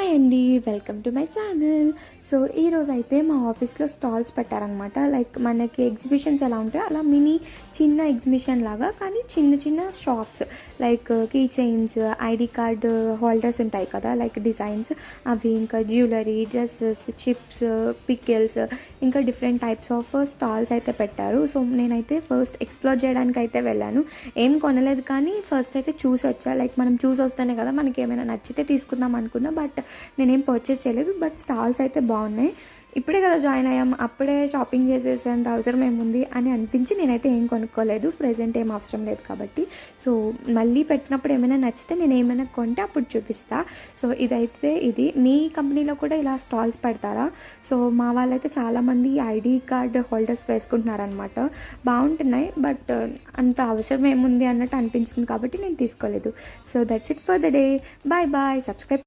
Hi అండి, welcome to my channel. So ఈరోజు అయితే మా ఆఫీస్లో స్టాల్స్ పెట్టారనమాట. లైక్ మనకి ఎగ్జిబిషన్స్ ఎలా ఉంటాయో అలా మినీ చిన్న ఎగ్జిబిషన్ లాగా, కానీ చిన్న చిన్న shops like key chains, ID card holders ఉంటాయి కదా, లైక్ డిజైన్స్ అవి, ఇంకా జ్యువెలరీ, డ్రెస్సెస్, చిప్స్, పికిల్స్, ఇంకా డిఫరెంట్ టైప్స్ ఆఫ్ స్టాల్స్ అయితే పెట్టారు. సో నేనైతే ఫస్ట్ ఎక్స్ప్లోర్ చేయడానికి అయితే వెళ్ళాను. ఏం కొనలేదు, కానీ ఫస్ట్ అయితే చూసి వచ్చా. లైక్ మనం చూసి వస్తేనే కదా మనకి ఏమైనా నచ్చితే తీసుకుందాం అనుకున్నా, బట్ నేనేం పర్చేస్ చేయలేదు. బట్ స్టాల్స్ అయితే బాగున్నాయి. ఇప్పుడే కదా జాయిన్ అయ్యాం, అప్పుడే షాపింగ్ చేసేసేంత అవసరం ఏముంది అని అనిపించి నేనైతే ఏం కొనుక్కోలేదు. ప్రెజెంట్ ఏం అవసరం లేదు కాబట్టి. సో మళ్ళీ పెట్టినప్పుడు ఏమైనా నచ్చితే నేను ఏమైనా కొంటే అప్పుడు చూపిస్తా. సో ఇది మీ కంపెనీలో కూడా ఇలా స్టాల్స్ పెడతారా? సో మా వాళ్ళైతే చాలామంది ఐడి కార్డ్ హోల్డర్స్ వేసుకుంటున్నారనమాట. బాగుంటున్నాయి, బట్ అంత అవసరం ఏముంది అన్నట్టు అనిపించింది కాబట్టి నేను తీసుకోలేదు. So that's it for the day. Bye bye. Subscribe